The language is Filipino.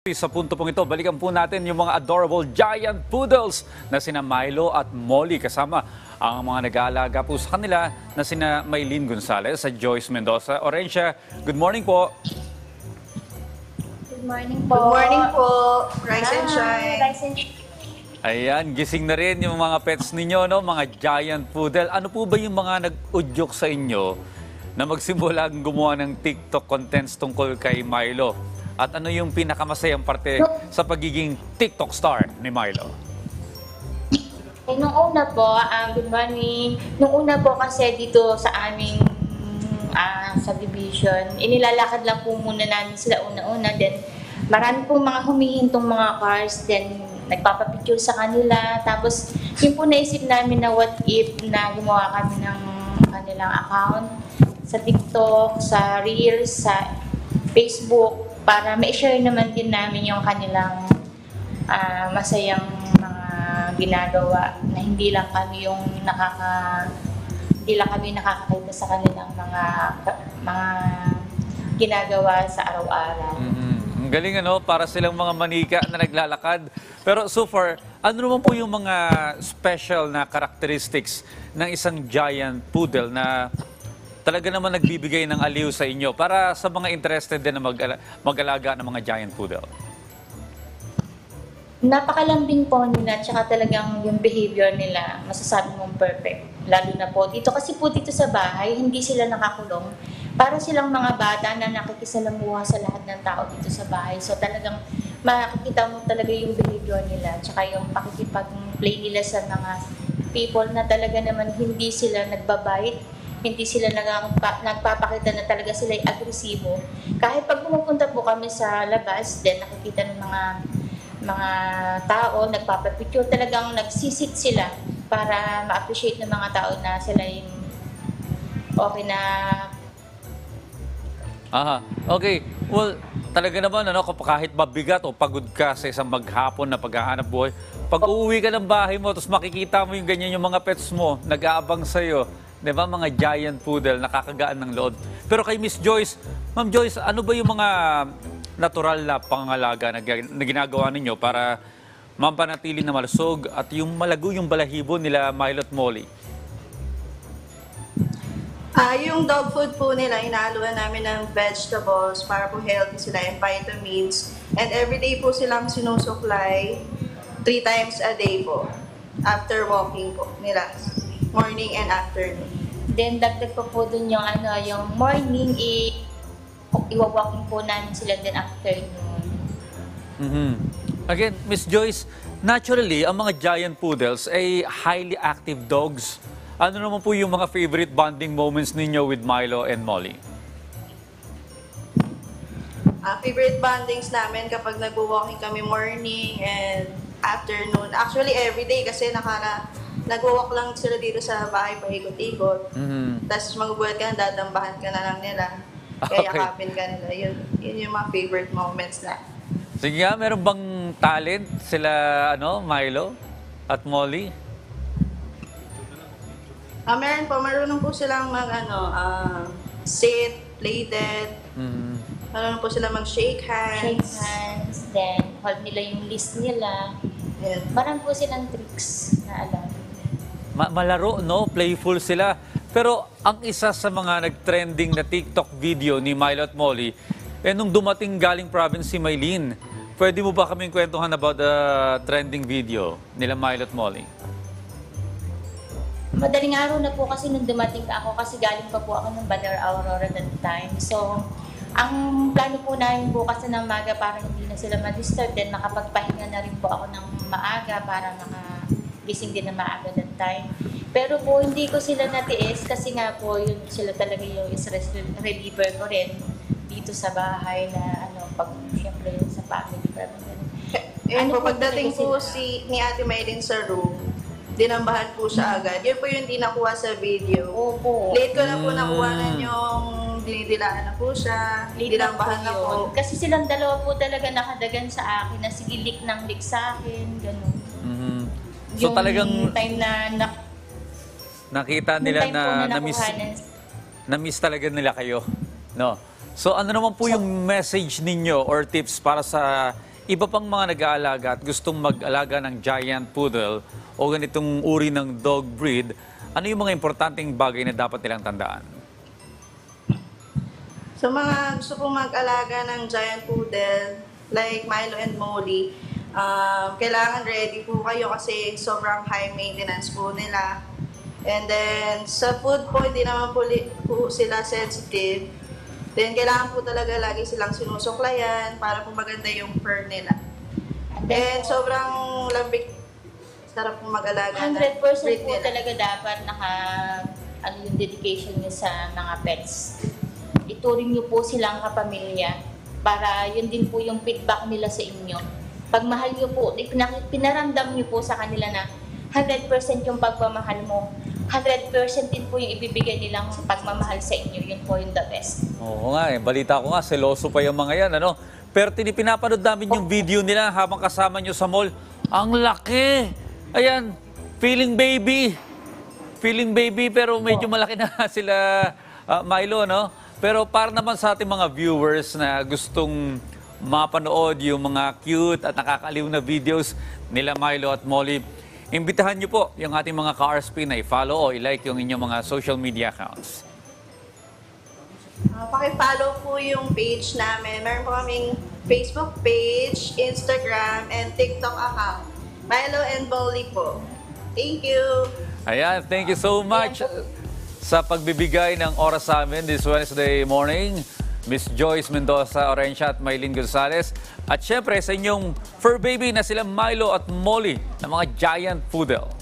Sa punto pong ito, balikan po natin yung mga adorable giant poodles na sina Milo at Molly kasama ang mga nag-aalaga po sa kanila na sina Maylene Gonzalez at Joyce Mendoza. Orencia, good morning po. Good morning po. Good morning po. Rise and shine. Rise and shine. Ayan, gising na rin yung mga pets ninyo, no? Mga giant poodle. Ano po ba yung mga nag-udyok sa inyo na magsimula gumawa ng TikTok contents tungkol kay Milo? At ano yung pinakamasayang parte sa pagiging TikTok star ni Milo? Nung una po, good morning. Nung una po kasi dito sa aming subdivision, inilalakad lang po muna namin sila una-una. Then, marami pong mga humihintong mga cars. Then, nagpapapicture sa kanila. Tapos, yung po naisip namin na what if na gumawa kami ng kanilang account sa TikTok, sa Reels, sa Facebook, para ma-share naman din namin yung kanilang masayang mga ginagawa na hindi lang kami nakakakita sa kanilang mga ginagawa sa araw-araw. Ang galing para silang mga manika na naglalakad. Pero so far, ano naman po yung mga special na characteristics ng isang giant poodle na talaga naman nagbibigay ng aliw sa inyo para sa mga interested din na mag-alaga ng mga giant poodle? Napakalambing po nila, tsaka talagang yung behavior nila, masasabi mong perfect. Lalo na po dito, kasi po dito sa bahay, hindi sila nakakulong. Para silang mga bata na nakikisalamuha sa lahat ng tao dito sa bahay. So talagang makikita mo talaga yung behavior nila, tsaka yung pakikipag-play nila sa mga people na talaga naman hindi sila nagbabite, hindi sila nagpapakita na talaga sila ay agresibo. Kahit pag pumupunta po kami sa labas, then nakikita ng mga tao, nagpapapicture, talagang nagsisit sila para ma-appreciate ng mga tao na sila yung okay na. Aha, okay. Well, talaga naman, kahit mabigat o pagod ka sa isang maghapon na paghahanap buhay, pag uuwi ka ng bahay mo, tapos makikita mo yung ganyan yung mga pets mo, nag-aabang sa'yo. Di ba, mga giant poodle, nakakagaan ng loob. Pero kay Miss Joyce, Ma'am Joyce, ano ba yung mga natural na pangangalaga na ginagawa ninyo para mapanatili na malusog at yung malago yung balahibo nila Milo at Molly? Yung dog food po nila, inahaluan namin ng vegetables para po healthy sila and vitamins. And everyday po silang sinusuklay 3 times a day po after walking po nila. Morning and afternoon. Then dagdag pa po dun yung yung morning, iwa-walking po namin sila din afternoon. Again, Miss Joyce, naturally, ang mga giant poodles ay highly active dogs. Ano naman po yung mga favorite bonding moments ninyo with Milo and Molly? Favorite bondings namin kapag nag-walking kami morning and afternoon. Actually, everyday kasi nag-walk lang sila dito sa bahay, paikot-ikot. Tapos magugulat ka na, dadambahan ka na lang nila. Kaya yakapin ka nila. Yun yung mga favorite moments na. Sige nga, meron bang talent sila Milo at Molly? Marunong po silang sit, play dead. Marunong po silang mag-shake hands. Shake hands, then hold nila yung list nila. Yeah. Marami po silang tricks na alam. Malaro, playful sila. Pero ang isa sa mga nag-trending na TikTok video ni Milo at Molly, nung dumating galing province si Maylene, pwede mo ba kaming kwentuhan about the trending video nila Milo at Molly? Madaling araw na po kasi nung dumating ako kasi galing pa po ako ng Baler Aurora that time. So, ang plano po namin bukas na ng maga para hindi na sila ma-disturb, then makapagpahinga na rin po ako ng maaga para makagising din na maaga that time. Pero po hindi ko sila natiis kasi nga po yun sila talaga yung stress reliever ko rin dito sa bahay na pag siyempre sa family. Yun po, pagdating po ni Ate Maylene sa room, dinambahan po siya agad. Yun po yung di nakuha sa video. Opo. Late ko na po nakuha yung dinidilaan na po siya, dinambahan na po. Kasi silang dalawa po talaga nakadagan sa akin na sige lik ng lik sa akin, gano'n. So yung talagang time na nakita nila na na-miss talaga nila kayo, no? So ano naman po yung message ninyo or tips para sa iba pang mga nag-aalaga at gustong mag-alaga ng giant poodle o ganitong uri ng dog breed, ano yung mga importanteng bagay na dapat nilang tandaan? Sa mga gusto pong mag-alaga ng giant poodle, like Milo and Molly, kailangan ready po kayo kasi sobrang high maintenance po nila. And then, sa food po, hindi naman po sila sensitive. Then, kailangan po talaga lagi silang sinusuklayan para po maganda yung fur nila. And sobrang lambik, sarap po mag-alaga 100% breed po nila. talaga dapat yung dedication niyo sa mga pets. Ituring niyo po silang kapamilya para yun din po yung feedback nila sa inyo. Pag mahal niyo po, pinaramdam niyo po sa kanila na 100% yung pagmamahal mo, 100% din po yung ibibigay nilang pagmamahal sa inyo. Yun po yung the best. Oo nga, balita ko nga, seloso pa yung mga yan, ano? Pero pinapanood namin yung video nila habang kasama nyo sa mall. Ang laki! Ayan, feeling baby. Feeling baby, pero medyo malaki na sila, Milo, no? Pero para naman sa ating mga viewers na gustong mapanood yung mga cute at nakakaliw na videos nila Milo at Molly, imbitahan niyo po yung ating mga ka-RSP na i-follow o i-like yung inyong mga social media accounts. Paki-follow po yung page namin. Meron po kaming Facebook page, Instagram, and TikTok account. Milo and Molly po. Thank you! Ayan, thank you so much sa pagbibigay ng oras sa amin this Wednesday morning. Miss Joyce Mendoza Orencia at Maylene Gonzalez. At syempre sa inyong fur baby na sila Milo at Molly na mga giant poodle.